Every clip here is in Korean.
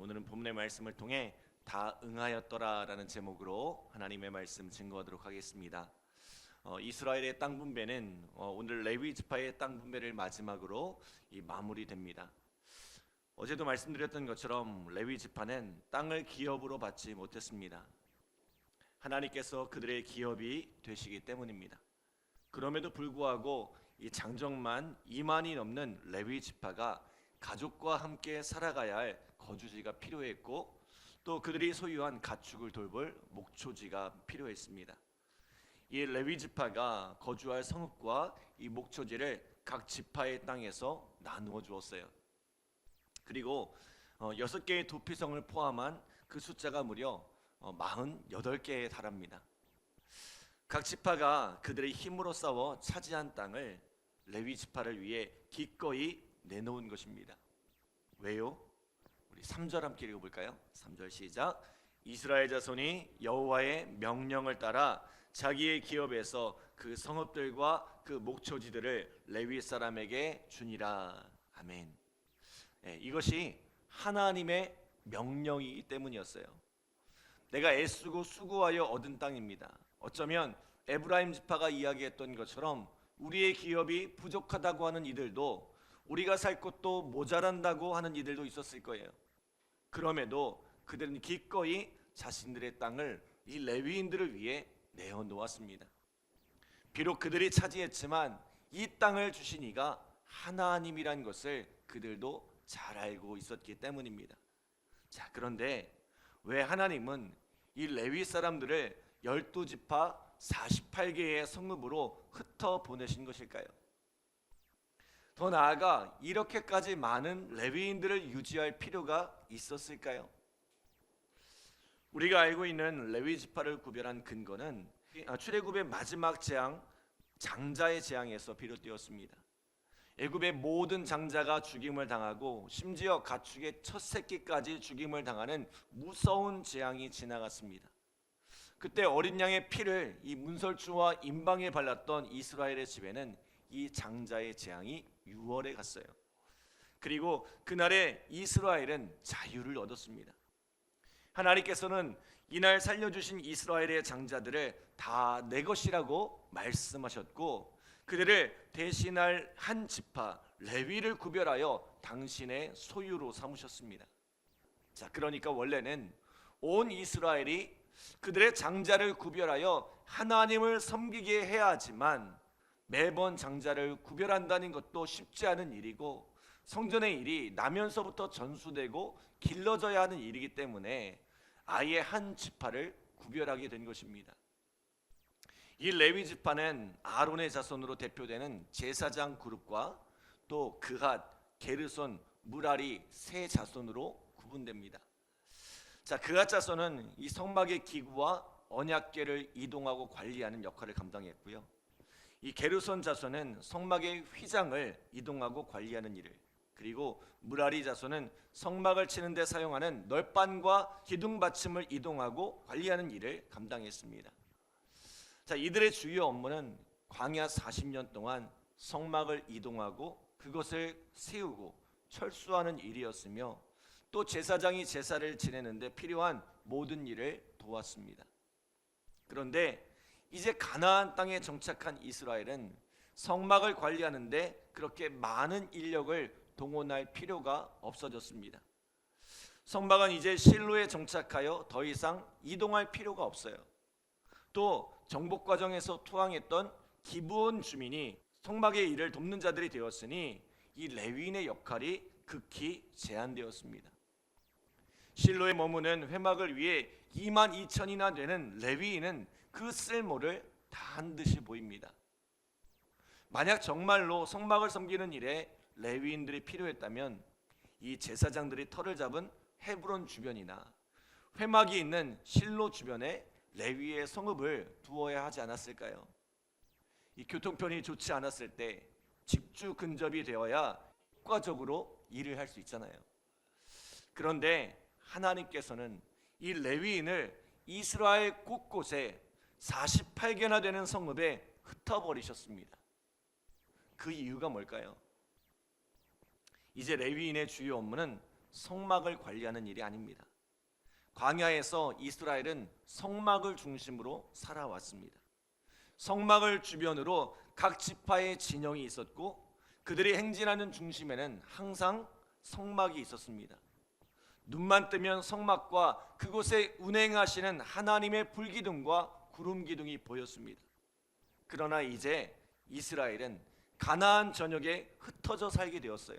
오늘은 본문의 말씀을 통해 다 응하였더라라는 제목으로 하나님의 말씀 증거하도록 하겠습니다. 이스라엘의 땅 분배는 오늘 레위 지파의 땅 분배를 마지막으로 마무리됩니다. 어제도 말씀드렸던 것처럼 레위 지파는 땅을 기업으로 받지 못했습니다. 하나님께서 그들의 기업이 되시기 때문입니다. 그럼에도 불구하고 이 장정만 2만이 넘는 레위 지파가 가족과 함께 살아가야 할 거주지가 필요했고, 또 그들이 소유한 가축을 돌볼 목초지가 필요했습니다. 이 레위 지파가 거주할 성읍과 이 목초지를 각 지파의 땅에서 나누어 주었어요. 그리고 6개의 도피성을 포함한 그 숫자가 무려 48개에 달합니다. 각 지파가 그들의 힘으로 싸워 차지한 땅을 레위 지파를 위해 기꺼이 내놓은 것입니다. 왜요? 우리 3절 함께 읽어볼까요? 3절 시작. 이스라엘 자손이 여호와의 명령을 따라 자기의 기업에서 그 성읍들과 그 목초지들을 레위 사람에게 주니라. 아멘. 이것이 하나님의 명령이기 때문이었어요. 내가 애쓰고 수고하여 얻은 땅입니다. 어쩌면 에브라임 지파가 이야기했던 것처럼 우리의 기업이 부족하다고 하는 이들도, 우리가 살 곳도 모자란다고 하는 이들도 있었을 거예요. 그럼에도 그들은 기꺼이 자신들의 땅을 이 레위인들을 위해 내어놓았습니다. 비록 그들이 차지했지만 이 땅을 주신 이가 하나님이란 것을 그들도 잘 알고 있었기 때문입니다. 자, 그런데 왜 하나님은 이 레위 사람들을 12지파 48개의 성읍으로 흩어 보내신 것일까요? 더 나아가 이렇게까지 많은 레위인들을 유지할 필요가 있었을까요? 우리가 알고 있는 레위 지파를 구별한 근거는 출애굽의 마지막 재앙, 장자의 재앙에서 비롯되었습니다. 애굽의 모든 장자가 죽임을 당하고 심지어 가축의 첫 새끼까지 죽임을 당하는 무서운 재앙이 지나갔습니다. 그때 어린 양의 피를 이 문설주와 임방에 발랐던 이스라엘의 집에는 이 장자의 재앙이 유월에 갔어요. 그리고 그날에 이스라엘은 자유를 얻었습니다. 하나님께서는 이날 살려주신 이스라엘의 장자들을 다 내 것이라고 말씀하셨고, 그들을 대신할 한 지파 레위를 구별하여 당신의 소유로 삼으셨습니다. 자, 그러니까 원래는 온 이스라엘이 그들의 장자를 구별하여 하나님을 섬기게 해야 하지만, 매번 장자를 구별한다는 것도 쉽지 않은 일이고 성전의 일이 나면서부터 전수되고 길러져야 하는 일이기 때문에 아예 한 지파를 구별하게 된 것입니다. 이 레위 지파는 아론의 자손으로 대표되는 제사장 그룹과 또 그핫, 게르손, 무라리 세 자손으로 구분됩니다. 자, 그핫 자손은 이 성막의 기구와 언약궤를 이동하고 관리하는 역할을 감당했고요. 이 게르손 자손은 성막의 휘장을 이동하고 관리하는 일을, 그리고 무라리 자손은 성막을 치는 데 사용하는 널판과 기둥 받침을 이동하고 관리하는 일을 감당했습니다. 자, 이들의 주요 업무는 광야 40년 동안 성막을 이동하고 그것을 세우고 철수하는 일이었으며, 또 제사장이 제사를 지내는데 필요한 모든 일을 도왔습니다. 그런데 이제 가나안 땅에 정착한 이스라엘은 성막을 관리하는데 그렇게 많은 인력을 동원할 필요가 없어졌습니다. 성막은 이제 실로에 정착하여 더 이상 이동할 필요가 없어요. 또 정복 과정에서 투항했던 기브온 주민이 성막의 일을 돕는 자들이 되었으니 이 레위인의 역할이 극히 제한되었습니다. 실로에 머무는 회막을 위해 22,000이나 되는 레위인은 그 쓸모를 다한 듯이 보입니다. 만약 정말로 성막을 섬기는 일에 레위인들이 필요했다면 이 제사장들이 터를 잡은 헤브론 주변이나 회막이 있는 실로 주변에 레위의 성읍을 두어야 하지 않았을까요? 이 교통편이 좋지 않았을 때 직주 근접이 되어야 효과적으로 일을 할 수 있잖아요. 그런데 하나님께서는 이 레위인을 이스라엘 곳곳에 48개나 되는 성읍에 흩어버리셨습니다. 그 이유가 뭘까요? 이제 레위인의 주요 업무는 성막을 관리하는 일이 아닙니다. 광야에서 이스라엘은 성막을 중심으로 살아왔습니다. 성막을 주변으로 각 지파의 진영이 있었고 그들이 행진하는 중심에는 항상 성막이 있었습니다. 눈만 뜨면 성막과 그곳에 운행하시는 하나님의 불기둥과 구름기둥이 보였습니다. 그러나 이제 이스라엘은 가나안 전역에 흩어져 살게 되었어요.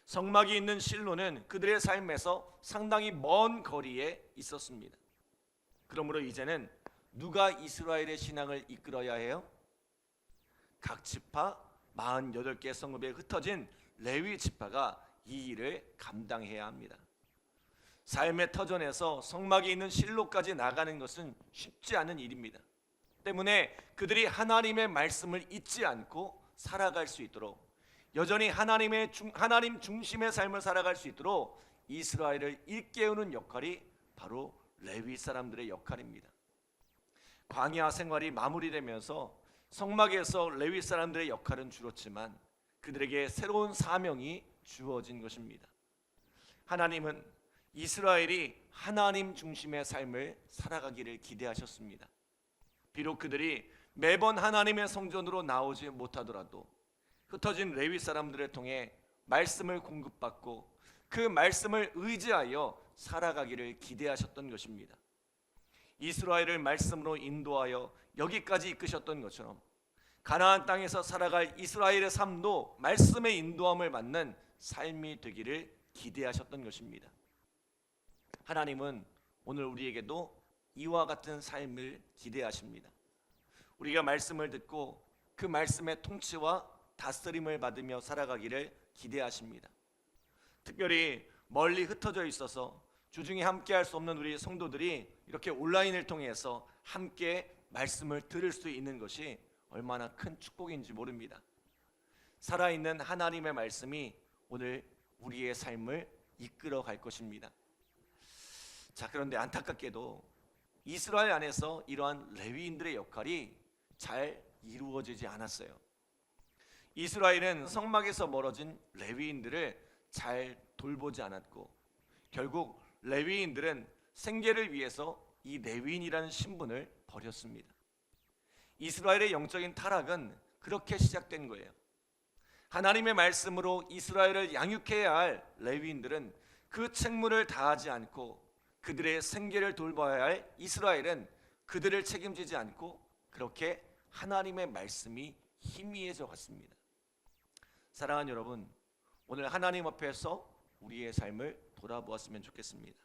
성막이 있는 실로는 그들의 삶에서 상당히 먼 거리에 있었습니다. 그러므로 이제는 누가 이스라엘의 신앙을 이끌어야 해요? 각 지파 48개 성읍에 흩어진 레위 지파가 이 일을 감당해야 합니다. 삶의 터전에서 성막이 있는 실로까지 나가는 것은 쉽지 않은 일입니다. 때문에 그들이 하나님의 말씀을 잊지 않고 살아갈 수 있도록, 여전히 하나님 중심의 삶을 살아갈 수 있도록 이스라엘을 일깨우는 역할이 바로 레위 사람들의 역할입니다. 광야 생활이 마무리되면서 성막에서 레위 사람들의 역할은 줄었지만 그들에게 새로운 사명이 주어진 것입니다. 하나님은 이스라엘이 하나님 중심의 삶을 살아가기를 기대하셨습니다. 비록 그들이 매번 하나님의 성전으로 나오지 못하더라도 흩어진 레위 사람들을 통해 말씀을 공급받고 그 말씀을 의지하여 살아가기를 기대하셨던 것입니다. 이스라엘을 말씀으로 인도하여 여기까지 이끄셨던 것처럼 가나안 땅에서 살아갈 이스라엘의 삶도 말씀의 인도함을 받는 삶이 되기를 기대하셨던 것입니다. 하나님은 오늘 우리에게도 이와 같은 삶을 기대하십니다. 우리가 말씀을 듣고 그 말씀의 통치와 다스림을 받으며 살아가기를 기대하십니다. 특별히 멀리 흩어져 있어서 주중에 함께 할 수 없는 우리 성도들이 이렇게 온라인을 통해서 함께 말씀을 들을 수 있는 것이 얼마나 큰 축복인지 모릅니다. 살아있는 하나님의 말씀이 오늘 우리의 삶을 이끌어 갈 것입니다. 자, 그런데 안타깝게도 이스라엘 안에서 이러한 레위인들의 역할이 잘 이루어지지 않았어요. 이스라엘은 성막에서 멀어진 레위인들을 잘 돌보지 않았고 결국 레위인들은 생계를 위해서 이 레위인이라는 신분을 버렸습니다. 이스라엘의 영적인 타락은 그렇게 시작된 거예요. 하나님의 말씀으로 이스라엘을 양육해야 할 레위인들은 그 책무를 다하지 않고 그들의 생계를 돌봐야 할 이스라엘은 그들을 책임지지 않고 그렇게 하나님의 말씀이 희미해져 갔습니다. 사랑하는 여러분, 오늘 하나님 앞에서 우리의 삶을 돌아보았으면 좋겠습니다.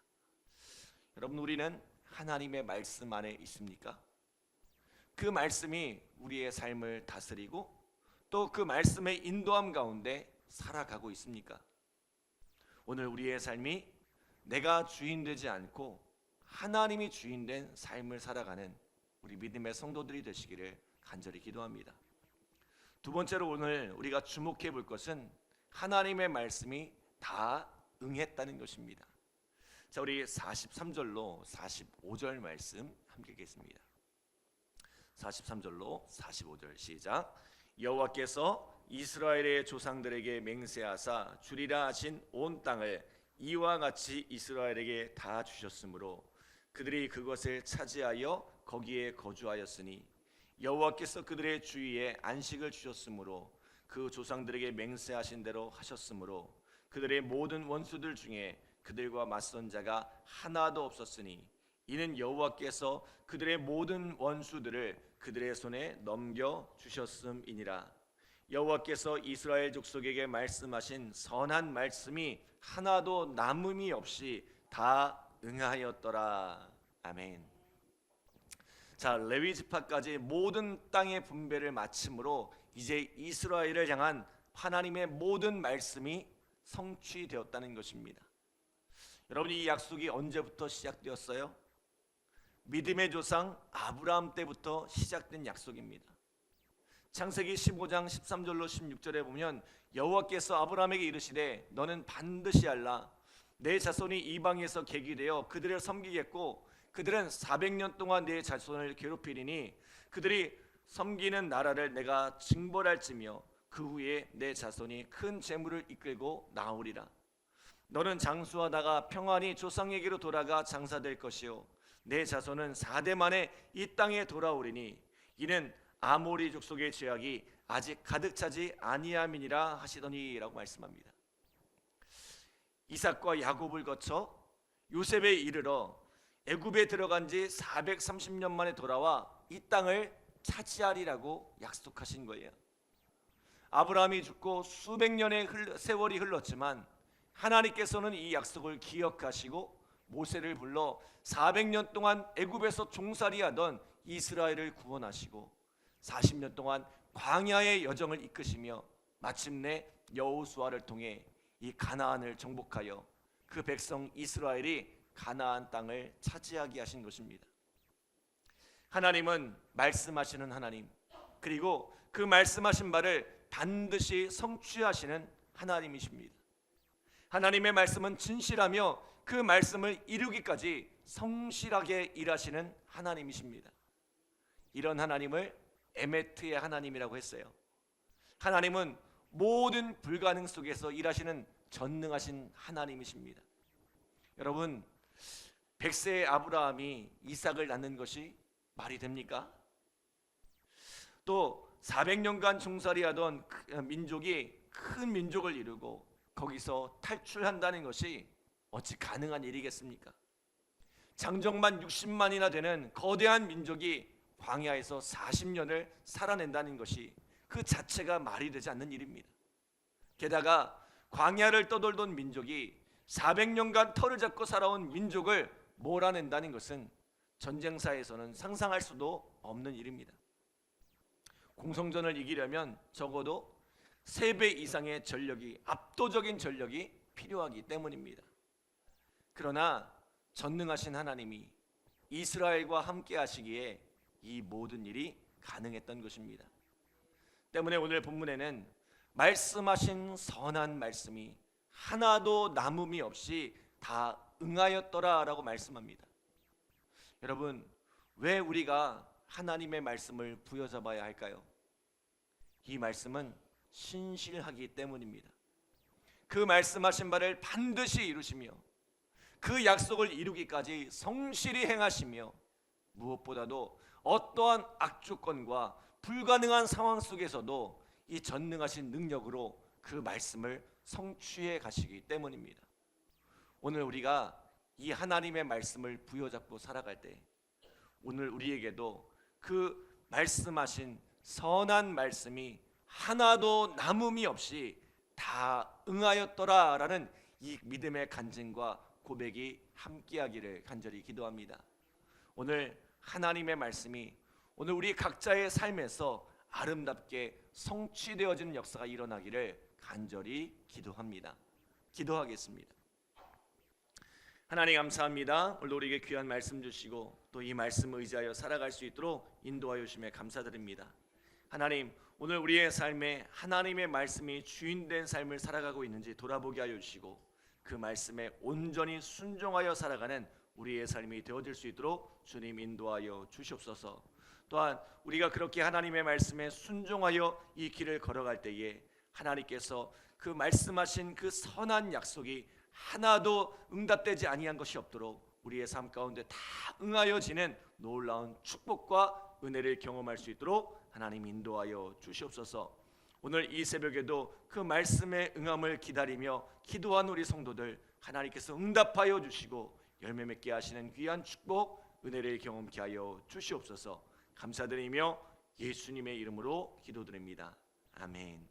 여러분, 우리는 하나님의 말씀 안에 있습니까? 그 말씀이 우리의 삶을 다스리고 또 그 말씀의 인도함 가운데 살아가고 있습니까? 오늘 우리의 삶이 내가 주인 되지 않고 하나님이 주인 된 삶을 살아가는 우리 믿음의 성도들이 되시기를 간절히 기도합니다. 두 번째로 오늘 우리가 주목해 볼 것은 하나님의 말씀이 다 응했다는 것입니다. 자, 우리 43절로 45절 말씀 함께 읽겠습니다. 43절로 45절 시작. 여호와께서 이스라엘의 조상들에게 맹세하사 주리라 하신 온 땅을 이와 같이 이스라엘에게 다 주셨으므로 그들이 그것을 차지하여 거기에 거주하였으니 여호와께서 그들의 주위에 안식을 주셨으므로 그 조상들에게 맹세하신 대로 하셨으므로 그들의 모든 원수들 중에 그들과 맞선 자가 하나도 없었으니 이는 여호와께서 그들의 모든 원수들을 그들의 손에 넘겨 주셨음이니라. 여호와께서 이스라엘 족속에게 말씀하신 선한 말씀이 하나도 남음이 없이 다 응하였더라. 아멘. 자, 레위 지파까지 모든 땅의 분배를 마침으로 이제 이스라엘을 향한 하나님의 모든 말씀이 성취되었다는 것입니다. 여러분, 이 약속이 언제부터 시작되었어요? 믿음의 조상 아브라함 때부터 시작된 약속입니다. 창세기 15장 13절로 16절에 보면 여호와께서 아브라함에게 이르시되 너는 반드시 알라. 내 자손이 이방에서 객이 되어 그들을 섬기겠고 그들은 400년 동안 내 자손을 괴롭히리니 그들이 섬기는 나라를 내가 징벌할지며 그 후에 내 자손이 큰 재물을 이끌고 나오리라. 너는 장수하다가 평안히 조상에게로 돌아가 장사될 것이요 내 자손은 4대 만에 이 땅에 돌아오리니 이는 아모리 족속의 죄악이 아직 가득 차지 아니함이니라 하시더니라고 말씀합니다. 이삭과 야곱을 거쳐 요셉에 이르러 애굽에 들어간 지 430년 만에 돌아와 이 땅을 차지하리라고 약속하신 거예요. 아브라함이 죽고 수백 년의 세월이 흘렀지만 하나님께서는 이 약속을 기억하시고 모세를 불러 400년 동안 애굽에서 종살이하던 이스라엘을 구원하시고 40년 동안 광야의 여정을 이끄시며 마침내 여호수아를 통해 이 가나안을 정복하여 그 백성 이스라엘이 가나안 땅을 차지하게 하신 것입니다. 하나님은 말씀하시는 하나님, 그리고 그 말씀하신 바를 반드시 성취하시는 하나님이십니다. 하나님의 말씀은 진실하며 그 말씀을 이루기까지 성실하게 일하시는 하나님이십니다. 이런 하나님을 에메트의 하나님이라고 했어요. 하나님은 모든 불가능 속에서 일하시는 전능하신 하나님이십니다. 여러분, 100세의 아브라함이 이삭을 낳는 것이 말이 됩니까? 또 400년간 종살이하던 민족이 큰 민족을 이루고 거기서 탈출한다는 것이 어찌 가능한 일이겠습니까? 장정만 60만이나 되는 거대한 민족이 광야에서 40년을 살아낸다는 것이 그 자체가 말이 되지 않는 일입니다. 게다가 광야를 떠돌던 민족이 400년간 털을 잡고 살아온 민족을 몰아낸다는 것은 전쟁사에서는 상상할 수도 없는 일입니다. 공성전을 이기려면 적어도 3배 이상의 전력이, 압도적인 전력이 필요하기 때문입니다. 그러나 전능하신 하나님이 이스라엘과 함께 하시기에 이 모든 일이 가능했던 것입니다. 때문에 오늘 본문에는 말씀하신 선한 말씀이 하나도 남음이 없이 다 응하였더라라고 말씀합니다. 여러분, 왜 우리가 하나님의 말씀을 부여잡아야 할까요? 이 말씀은 신실하기 때문입니다. 그 말씀하신 바를 반드시 이루시며 그 약속을 이루기까지 성실히 행하시며 무엇보다도 어떠한 악조건과 불가능한 상황 속에서도 이 전능하신 능력으로 그 말씀을 성취해 가시기 때문입니다. 오늘 우리가 이 하나님의 말씀을 부여잡고 살아갈 때 오늘 우리에게도 그 말씀하신 선한 말씀이 하나도 남음이 없이 다 응하였더라라는 이 믿음의 간증과 고백이 함께하기를 간절히 기도합니다. 오늘 하나님의 말씀이 오늘 우리 각자의 삶에서 아름답게 성취되어지는 역사가 일어나기를 간절히 기도합니다. 기도하겠습니다. 하나님 감사합니다. 오늘 우리에게 귀한 말씀 주시고 또 이 말씀을 의지하여 살아갈 수 있도록 인도하여 주심에 감사드립니다. 하나님, 오늘 우리의 삶에 하나님의 말씀이 주인된 삶을 살아가고 있는지 돌아보게 하여 주시고 그 말씀에 온전히 순종하여 살아가는 우리의 삶이 되어질 수 있도록 주님 인도하여 주시옵소서. 또한 우리가 그렇게 하나님의 말씀에 순종하여 이 길을 걸어갈 때에 하나님께서 그 말씀하신 그 선한 약속이 하나도 응답되지 아니한 것이 없도록 우리의 삶 가운데 다 응하여지는 놀라운 축복과 은혜를 경험할 수 있도록 하나님 인도하여 주시옵소서. 오늘 이 새벽에도 그 말씀의 응함을 기다리며 기도한 우리 성도들 하나님께서 응답하여 주시고 열매 맺게 하시는 귀한 축복 은혜를 경험케 하여 주시옵소서. 감사드리며 예수님의 이름으로 기도드립니다. 아멘.